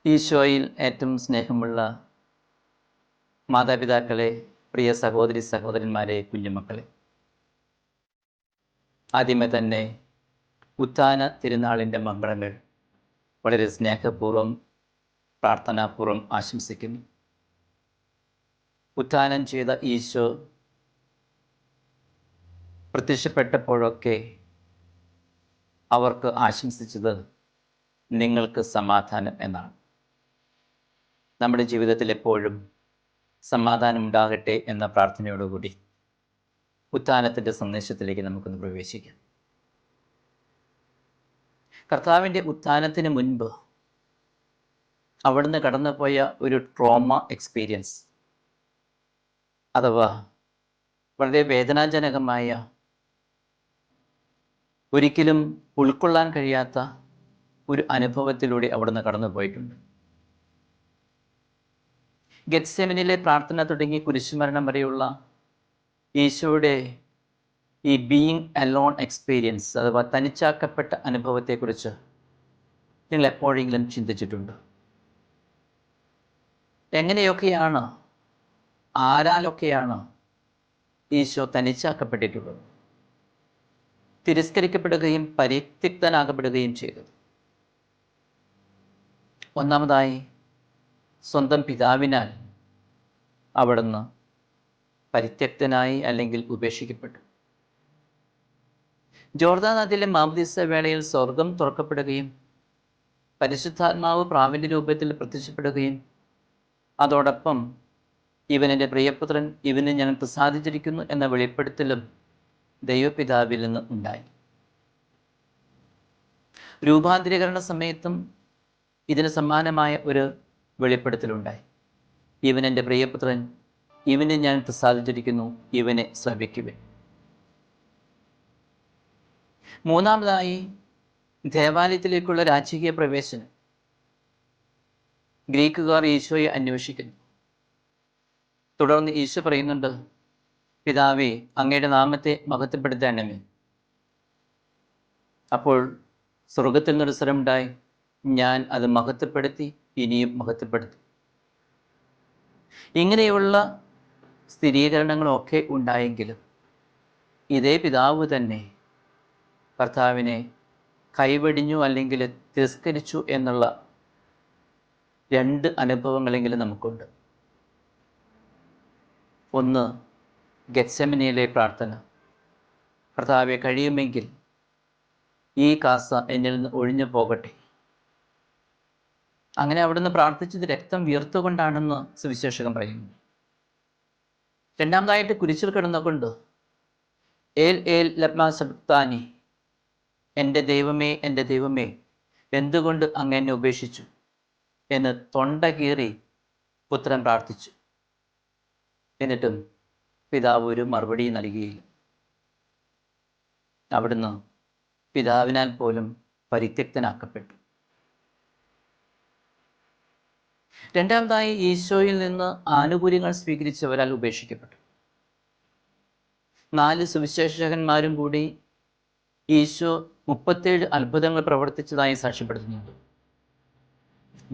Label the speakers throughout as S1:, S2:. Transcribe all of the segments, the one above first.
S1: ഈശോയിൽ ഏറ്റവും സ്നേഹമുള്ള മാതാപിതാക്കളെ, പ്രിയ സഹോദരി സഹോദരന്മാരെ, കുഞ്ഞുമക്കളെ, ആദ്യമേ തന്നെ ഉത്ഥാന തിരുനാളിൻ്റെ മംഗളങ്ങൾ വളരെ സ്നേഹപൂർവ്വം പ്രാർത്ഥനാപൂർവ്വം ആശംസിക്കുന്നു. ഉത്ഥാനം ചെയ്ത ഈശോ പ്രത്യക്ഷപ്പെട്ടപ്പോഴൊക്കെ അവർക്ക് ആശംസിച്ചത് നിങ്ങൾക്ക് സമാധാനം എന്നാണ്. നമ്മുടെ ജീവിതത്തിൽ എപ്പോഴും സമാധാനം ഉണ്ടാകട്ടെ എന്ന പ്രാർത്ഥനയോടുകൂടി ഉത്ഥാനത്തിൻ്റെ സന്ദേശത്തിലേക്ക് നമുക്കൊന്ന് പ്രവേശിക്കാം. കർത്താവിൻ്റെ ഉത്ഥാനത്തിന് മുൻപ് അവിടുന്ന് കടന്നുപോയ ഒരു ട്രോമ എക്സ്പീരിയൻസ്, അഥവാ വളരെ വേദനാജനകമായ, ഒരിക്കലും ഉൾക്കൊള്ളാൻ കഴിയാത്ത ഒരു അനുഭവത്തിലൂടെ അവിടുന്ന് കടന്നുപോയിട്ടുണ്ട്. ഗെത്സെമനിലെ പ്രാർത്ഥന തുടങ്ങി കുരിശുമരണം വരെയുള്ള ഈശോയുടെ ഈ ബീയിങ് അലോൺ എക്സ്പീരിയൻസ്, അഥവാ തനിച്ചാക്കപ്പെട്ട അനുഭവത്തെക്കുറിച്ച് നിങ്ങൾ എപ്പോഴെങ്കിലും ചിന്തിച്ചിട്ടുണ്ടോ? എങ്ങനെയൊക്കെയാണ്, ആരാലൊക്കെയാണ് ഈശോ തനിച്ചാക്കപ്പെട്ടിട്ടുള്ളത്, തിരസ്കരിക്കപ്പെടുകയും പരിത്യക്തനാക്കപ്പെടുകയും ചെയ്തത്? ഒന്നാമതായി, സ്വന്തം പിതാവിനാൽ അവിടുന്ന് പരിത്യക്തനായി, അല്ലെങ്കിൽ ഉപേക്ഷിക്കപ്പെട്ടു. ജോർദാൻ നദിയിലെ മാംദീസ വേളയിൽ സ്വർഗം തുറക്കപ്പെടുകയും പരിശുദ്ധാത്മാവ് പ്രാവിൻ്റെ രൂപത്തിൽ പ്രത്യക്ഷപ്പെടുകയും അതോടൊപ്പം ഇവനെൻ്റെ പ്രിയപുത്രൻ, ഇവന് ഞാൻ പ്രസാദിച്ചിരിക്കുന്നു എന്ന വെളിപ്പെടുത്തലും ദൈവപിതാവിൽ നിന്ന് ഉണ്ടായി. രൂപാന്തരീകരണ സമയത്തും ഇതിന് സമാനമായ ഒരു വെളിപ്പെടുത്തലുണ്ടായി. ഇവനെൻ്റെ പ്രിയപുത്രൻ, ഇവനെ ഞാൻ പ്രസാദിച്ചിരിക്കുന്നു, ഇവനെ ശ്രവിക്കുവിൻ. മൂന്നാമതായി, ദേവാലയത്തിലേക്കുള്ള രാജകീയ പ്രവേശനം. ഗ്രീക്കുകാർ ഈശോയെ അന്വേഷിക്കുന്നു. തുടർന്ന് ഈശോ പറയുന്നുണ്ട്, പിതാവേ, അങ്ങയുടെ നാമത്തെ മഹത്വപ്പെടുത്തണമേ. അപ്പോൾ സ്വർഗത്തിൽ നിന്നൊരു സ്വരമുണ്ടായി, ഞാൻ അത് മഹത്വപ്പെടുത്തി, ഇനിയും മഹത്വപ്പെടുത്തും. ഇങ്ങനെയുള്ള സ്ഥിരീകരണങ്ങളൊക്കെ ഉണ്ടായെങ്കിലും ഇതേ പിതാവ് തന്നെ കർത്താവിനെ കൈവെടിഞ്ഞു, അല്ലെങ്കിൽ തിരസ്കരിച്ചു എന്നുള്ള രണ്ട് അനുഭവങ്ങളെങ്കിലും നമുക്കുണ്ട്. ഒന്ന്, ഗെത്സെമനിയിലെ പ്രാർത്ഥന. കർത്താവെ, കഴിയുമെങ്കിൽ ഈ കാസ എന്നിൽ നിന്ന് ഒഴിഞ്ഞു പോകട്ടെ. അങ്ങനെ അവിടുന്ന് പ്രാർത്ഥിച്ചത് രക്തം വീർത്തുകൊണ്ടാണെന്ന് സുവിശേഷകൻ പറയുന്നു. രണ്ടാമതായിട്ട്, കുരിശിൽ കിടന്നുകൊണ്ട് ഏൽ ഏൽ ലമ്മാ സബക്താനി, എൻ്റെ ദൈവമേ, എൻ്റെ ദൈവമേ, എന്തുകൊണ്ട് അങ്ങ് എന്നെ ഉപേക്ഷിച്ചു എന്ന് തൊണ്ട കീറി പുത്രൻ പ്രാർത്ഥിച്ചു. എന്നിട്ടും പിതാവ് ഒരു മറുപടി നൽകിയില്ല. അവിടുന്ന് പിതാവിനാൽ പോലും പരിത്യക്തനാക്കപ്പെട്ടു. രണ്ടാമതായി, ഈശോയിൽ നിന്ന് ആനുകൂല്യങ്ങൾ സ്വീകരിച്ചവരാൽ ഉപേക്ഷിക്കപ്പെട്ടു. 4 സുവിശേഷകന്മാരും കൂടി ഈശോ 37 അത്ഭുതങ്ങൾ പ്രവർത്തിച്ചതായി സാക്ഷ്യപ്പെടുത്തുന്നുണ്ട്.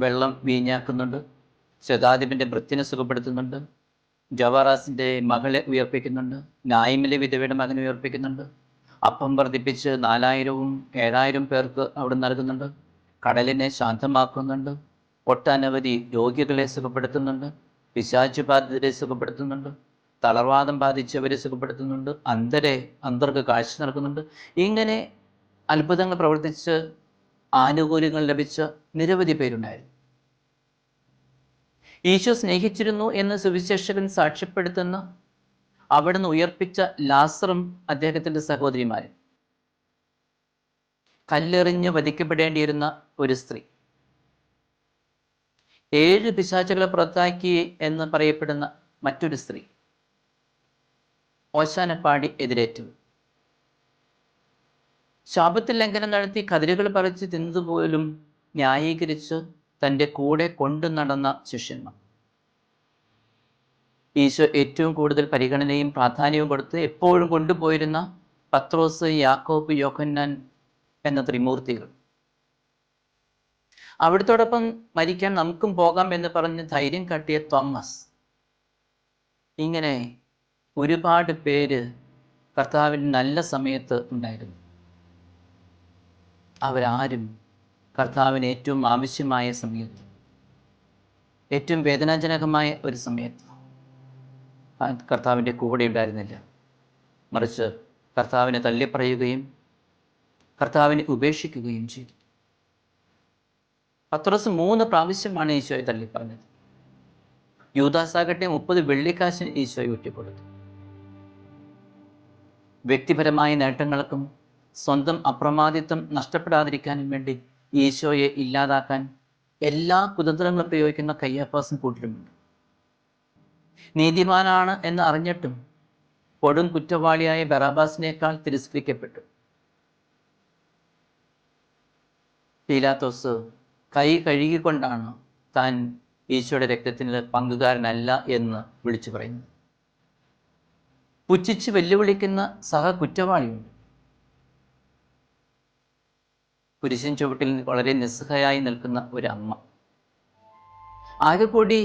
S1: വെള്ളം വീഞ്ഞാക്കുന്നുണ്ട്, ശതാധിപന്റെ ഭൃത്യനെ സുഖപ്പെടുത്തുന്നുണ്ട്, ജവാറാസിന്റെ മകളെ ഉയർപ്പിക്കുന്നുണ്ട്, നായിമിലെ വിധവയുടെ മകനെ ഉയർപ്പിക്കുന്നുണ്ട്, അപ്പം വർദ്ധിപ്പിച്ച് 4000-ഉം 7000 പേർക്ക് അവിടെ നൽകുന്നുണ്ട്, കടലിനെ ശാന്തമാക്കുന്നുണ്ട്, ഒട്ടനവധി രോഗികളെ സുഖപ്പെടുത്തുന്നുണ്ട്, പിശാചു ബാധിതരെ സുഖപ്പെടുത്തുന്നുണ്ട്, തളർവാദം ബാധിച്ചവരെ സുഖപ്പെടുത്തുന്നുണ്ട്, അന്ധർക്ക് കാഴ്ച നൽകുന്നുണ്ട്. ഇങ്ങനെ അത്ഭുതങ്ങൾ പ്രവർത്തിച്ച് ആനുകൂല്യങ്ങൾ ലഭിച്ച നിരവധി പേരുണ്ടായിരുന്നു. ഈശോ സ്നേഹിച്ചിരുന്നു എന്ന് സുവിശേഷകൻ സാക്ഷ്യപ്പെടുത്തുന്ന അവിടുന്ന് ഉയർപ്പിച്ച ലാസറും അദ്ദേഹത്തിൻ്റെ സഹോദരിമാരും, കല്ലെറിഞ്ഞ് വധിക്കപ്പെടേണ്ടിയിരുന്ന ഒരു സ്ത്രീ, 7 പിശാചുകളെ പുറത്താക്കി എന്ന് പറയപ്പെടുന്ന മറ്റൊരു സ്ത്രീ, ഓശാനപ്പാടി എതിരേറ്റു, ശാപത്തിൽ ലംഘനം നടത്തി കതിരുകൾ പറിച്ച് തിന്നതുപോലും ന്യായീകരിച്ച് തൻ്റെ കൂടെ കൊണ്ടു നടന്ന ശിഷ്യന്മാർ, ഈശോ ഏറ്റവും കൂടുതൽ പരിഗണനയും പ്രാധാന്യവും കൊടുത്ത് എപ്പോഴും കൊണ്ടുപോയിരുന്ന പത്രോസ്, യാക്കോബ്, യോഹന്നാൻ എന്ന ത്രിമൂർത്തികൾ, അവിടുത്തോടൊപ്പം മരിക്കാൻ നമുക്കും പോകാം എന്ന് പറഞ്ഞ് ധൈര്യം കാട്ടിയ തോമസ്, ഇങ്ങനെ ഒരുപാട് പേര് കർത്താവിൻ്റെ നല്ല സമയത്ത് ഉണ്ടായിരുന്നു. അവരാരും കർത്താവിന് ഏറ്റവും ആവശ്യമായ സമയത്ത്, ഏറ്റവും വേദനാജനകമായ ഒരു സമയത്ത് കർത്താവിൻ്റെ കൂടെ ഉണ്ടായിരുന്നില്ല. മറിച്ച് കർത്താവിനെ തള്ളിപ്പറയുകയും കർത്താവിനെ ഉപേക്ഷിക്കുകയും ചെയ്തു. പത്രോസ് 3 പ്രാവശ്യമാണ് ഈശോയെ തള്ളിപ്പറഞ്ഞത്. യൂദാസാകട്ടെ 30 വെള്ളിക്കാശിന് ഈശോയെ ഒറ്റിക്കൊടുത്തു. വ്യക്തിപരമായ നേട്ടങ്ങൾക്കും സ്വന്തം അപ്രമാദിത്വം നഷ്ടപ്പെടാതിരിക്കാനും വേണ്ടി ഈശോയെ ഇല്ലാതാക്കാൻ എല്ലാ കുതന്ത്രങ്ങളും പ്രയോഗിക്കുന്ന കയ്യാഫാസും കൂട്ടരുമുണ്ട്. നീതിമാനാണ് എന്ന് അറിഞ്ഞിട്ടും കൊടും കുറ്റവാളിയായ ബറാബാസിനേക്കാൾ തിരസ്കരിക്കപ്പെട്ടു. പീലാത്തോസ് കൈ കഴുകിക്കൊണ്ടാണ് താൻ ഈശോയുടെ രക്തത്തിന് പങ്കുകാരനല്ല എന്ന് വിളിച്ചു പറയുന്നത്. പുച്ഛിച്ച് വെല്ലുവിളിക്കുന്ന സഹകുറ്റവാളിയുണ്ട്. കുരിശിൻ ചുവട്ടിൽ വളരെ നിസ്സഹായായി നിൽക്കുന്ന ഒരമ്മ. ആകെ കൂടി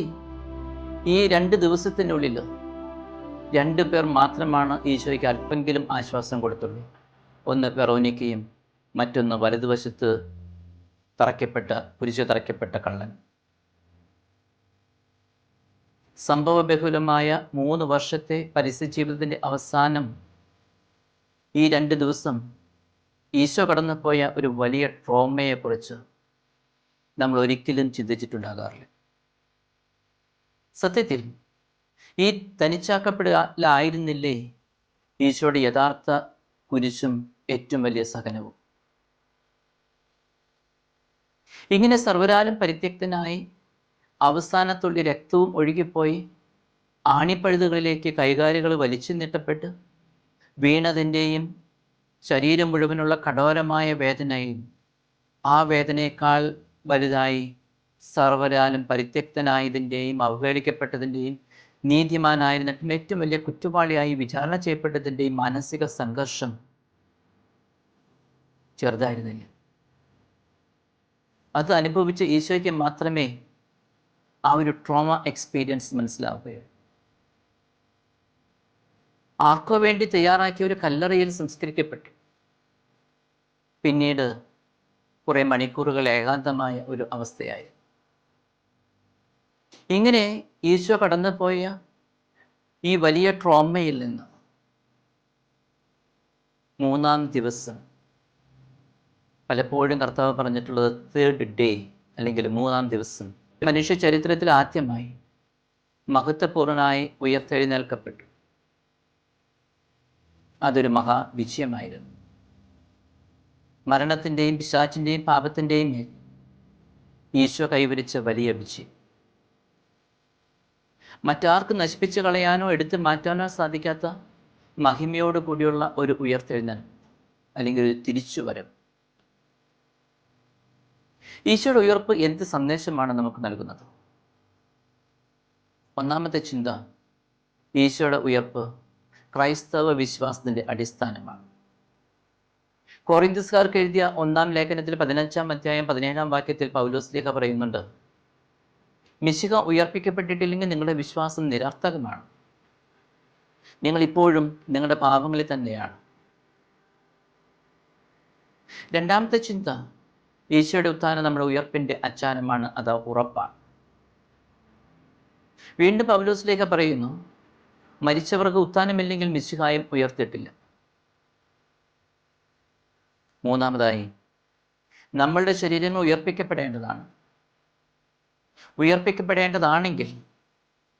S1: ഈ 2 ദിവസത്തിനുള്ളിൽ 2 പേർ മാത്രമാണ് ഈശോയ്ക്ക് അല്പെങ്കിലും ആശ്വാസം കൊടുത്തുള്ളൂ. ഒന്ന് വെറോനിക്കയും മറ്റൊന്ന് വലതുവശത്ത് കുരിശ് തറയ്ക്കപ്പെട്ട കള്ളൻ. സംഭവബഹുലമായ 3 വർഷത്തെ പരസ്യജീവിതത്തിൻ്റെ അവസാനം ഈ 2 ദിവസം ഈശോ കടന്നുപോയ ഒരു വലിയ ട്രോമയെക്കുറിച്ച് നമ്മൾ ഒരിക്കലും ചിന്തിച്ചിട്ടുണ്ടാകാറില്ല. സത്യത്തിൽ ഈ തനിച്ചാക്കപ്പെടലായിരുന്നില്ലേ ഈശോയുടെ യഥാർത്ഥ കുരിശും ഏറ്റവും വലിയ സഹനവും? ഇങ്ങനെ സർവ്വരാലും പരിത്യക്തനായി അവസാനത്തുള്ളി രക്തവും ഒഴുകിപ്പോയി ആണിപ്പഴുതുകളിലേക്ക് കൈകാലുകൾ വലിച്ചു നീട്ടപ്പെട്ട് വീണതിൻ്റെയും ശരീരം മുഴുവനുള്ള കഠോരമായ വേദനയും ആ വേദനയേക്കാൾ വലുതായി സർവ്വരാലും പരിത്യക്തനായതിൻ്റെയും അവഹേളിക്കപ്പെട്ടതിൻ്റെയും നീതിമാനായിരുന്നിട്ടും ഏറ്റവും വലിയ കുറ്റവാളിയായി വിചാരണ ചെയ്യപ്പെട്ടതിൻ്റെയും മാനസിക സംഘർഷം ചെറുതായിരുന്നില്ല. അത് അനുഭവിച്ച ഈശോയ്ക്ക് മാത്രമേ ആ ഒരു ട്രോമ എക്സ്പീരിയൻസ് മനസ്സിലാവുകയുള്ളൂ. ആർക്കോ വേണ്ടി തയ്യാറാക്കിയ ഒരു കല്ലറയിൽ സംസ്കരിക്കപ്പെട്ടു. പിന്നീട് കുറേ മണിക്കൂറുകൾ ഏകാന്തമായ ഒരു അവസ്ഥയായി. ഇങ്ങനെ ഈശോ കടന്നുപോയ ഈ വലിയ ട്രോമയിൽ നിന്ന് 3-ാം ദിവസം, പലപ്പോഴും കർത്താവ് പറഞ്ഞിട്ടുള്ളത് 3rd day അല്ലെങ്കിൽ 3-ാം ദിവസം, മനുഷ്യ ചരിത്രത്തിൽ ആദ്യമായി മഹത്വപൂർണനായി ഉയർത്തെഴുന്നേൽക്കപ്പെട്ടു. അതൊരു മഹാവിജയമായിരുന്നു. മരണത്തിൻ്റെയും പിശാചിൻ്റെയും പാപത്തിൻ്റെയും മേൽ ഈശോ കൈവരിച്ച വലിയ വിജയം. മറ്റാർക്കും നശിപ്പിച്ചു കളയാനോ എടുത്തു മാറ്റാനോ സാധിക്കാത്ത മഹിമയോട് കൂടിയുള്ള ഒരു ഉയർത്തെഴുന്നേൽപ്പ് അല്ലെങ്കിൽ ഒരു തിരിച്ചുവരവ്. ഈശോയുടെ ഉയർപ്പ് എന്ത് സന്ദേശമാണ് നമുക്ക് നൽകുന്നത്? ഒന്നാമത്തെ ചിന്ത, ഈശോയുടെ ഉയർപ്പ് ക്രൈസ്തവ വിശ്വാസത്തിൻ്റെ അടിസ്ഥാനമാണ്. കൊറിന്ത്യസ്കാർക്ക് എഴുതിയ 1-ാം ലേഖനത്തിൽ 15-ാം അധ്യായം 17-ാം വാക്യത്തിൽ പൗലോസ് ശ്ലീഹ പറയുന്നുണ്ട്, മിശിഹ ഉയർപ്പിക്കപ്പെട്ടിട്ടില്ലെങ്കിൽ നിങ്ങളുടെ വിശ്വാസം നിരർത്ഥകമാണ്. നിങ്ങൾ ഇപ്പോഴും നിങ്ങളുടെ പാപങ്ങളിൽ തന്നെയാണ്. രണ്ടാമത്തെ ചിന്ത, ഈശോയുടെ ഉത്ഥാനം നമ്മുടെ ഉയർപ്പിൻ്റെ അച്ചാരമാണ്, അത് ഉറപ്പാണ്. വീണ്ടും പൗലോസ് ശ്ലീഹ പറയുന്നു, മരിച്ചവർക്ക് ഉത്ഥാനമില്ലെങ്കിൽ മിശിഹായും ഉയർത്തിയിട്ടില്ല. മൂന്നാമതായി, നമ്മളുടെ ശരീരങ്ങൾ ഉയർപ്പിക്കപ്പെടേണ്ടതാണ്. ഉയർപ്പിക്കപ്പെടേണ്ടതാണെങ്കിൽ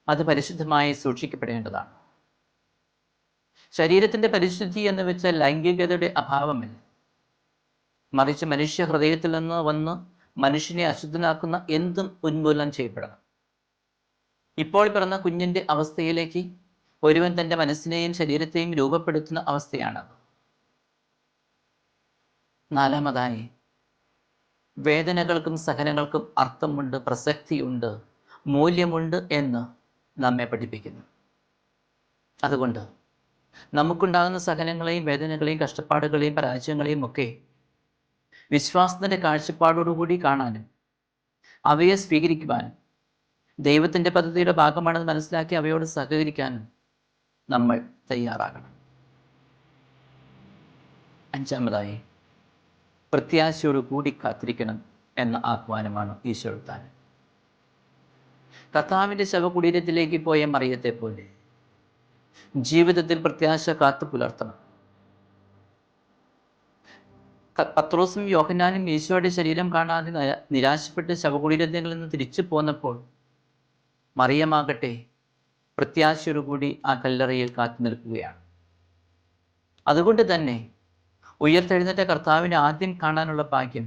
S1: അത് പരിശുദ്ധമായി സൂക്ഷിക്കപ്പെടേണ്ടതാണ്. ശരീരത്തിൻ്റെ പരിശുദ്ധി എന്ന് വെച്ചാൽ ലൈംഗികതയുടെ അഭാവമല്ല, മറിച്ച് മനുഷ്യ ഹൃദയത്തിൽ നിന്ന് വന്ന് മനുഷ്യനെ അശുദ്ധനാക്കുന്ന എന്തും ഉന്മൂലനം ചെയ്യപ്പെടണം. ഇപ്പോൾ പിറന്ന കുഞ്ഞിൻ്റെ അവസ്ഥയിലേക്ക് ഒരുവൻ തൻ്റെ മനസ്സിനെയും ശരീരത്തെയും രൂപപ്പെടുത്തുന്ന അവസ്ഥയാണത്. നാലാമതായി, വേദനകൾക്കും സഹനങ്ങൾക്കും അർത്ഥമുണ്ട്, പ്രസക്തിയുണ്ട്, മൂല്യമുണ്ട് എന്ന് നമ്മെ പഠിപ്പിക്കുന്നു. അതുകൊണ്ട് നമുക്കുണ്ടാകുന്ന സഹനങ്ങളെയും വേദനകളെയും കഷ്ടപ്പാടുകളെയും പരാജയങ്ങളെയും ഒക്കെ വിശ്വാസത്തിൻ്റെ കാഴ്ചപ്പാടോടുകൂടി കാണാനും അവയെ സ്വീകരിക്കുവാനും ദൈവത്തിൻ്റെ പദ്ധതിയുടെ ഭാഗമാണെന്ന് മനസ്സിലാക്കി അവയോട് സഹകരിക്കാനും നമ്മൾ തയ്യാറാകണം. അഞ്ചാമതായി, പ്രത്യാശയോട് കൂടി കാത്തിരിക്കണം എന്ന ആഹ്വാനമാണ് ഈശോ എടുത്താൻ. കർത്താവിൻ്റെ ശവകുടീരത്തിലേക്ക് പോയ മറിയത്തെ പോലെ ജീവിതത്തിൽ പ്രത്യാശ കാത്തു പുലർത്തണം. പത്രോസും യോഹന്നാനും ഈശോയുടെ ശരീരം കാണാതെ നിരാശപ്പെട്ട് ശവകുടീരത്തിൽ നിന്ന് തിരിച്ചു പോന്നപ്പോൾ മറിയമാകട്ടെ പ്രത്യാശയോടുകൂടി ആ കല്ലറയിൽ കാത്തു നിൽക്കുകയാണ്. അതുകൊണ്ട് തന്നെ ഉയർത്തെഴുന്നേറ്റ കർത്താവിനെ ആദ്യം കാണാനുള്ള ഭാഗ്യം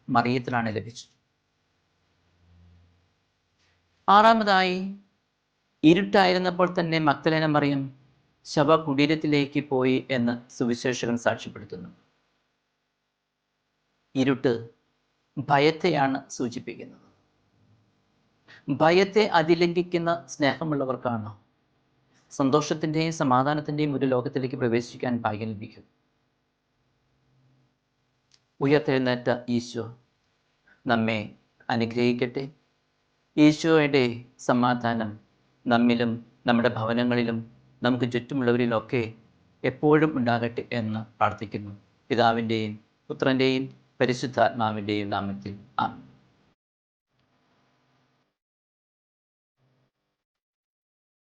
S1: മറിയത്തിനാണ് ലഭിച്ചത്. ആറാമതായി, ഇരുട്ടായിരുന്നപ്പോൾ തന്നെ മഗ്ദലേന മറിയം ശവകുടീരത്തിലേക്ക് പോയി എന്ന് സുവിശേഷകൻ സാക്ഷ്യപ്പെടുത്തുന്നു. ഇരുട്ട് ഭയത്തെയാണ് സൂചിപ്പിക്കുന്നത്. ഭയത്തെ അതിലംഘിക്കുന്ന സ്നേഹമുള്ളവർക്കാണ് സന്തോഷത്തിൻ്റെയും സമാധാനത്തിൻ്റെയും ഒരു ലോകത്തിലേക്ക് പ്രവേശിക്കാൻ ഭാഗ്യം ലഭിക്കും. ഉയർത്തെഴുന്നേറ്റ ഈശോ നമ്മെ അനുഗ്രഹിക്കട്ടെ. ഈശോയുടെ സമാധാനം നമ്മിലും നമ്മുടെ ഭവനങ്ങളിലും നമുക്ക് ചുറ്റുമുള്ളവരിലൊക്കെ എപ്പോഴും ഉണ്ടാകട്ടെ എന്ന് പ്രാർത്ഥിക്കുന്നു. പിതാവിൻ്റെയും പുത്രൻ്റെയും പരിശുദ്ധാത്മാവിൻ്റെയും നാമത്തിൽ ആമേൻ.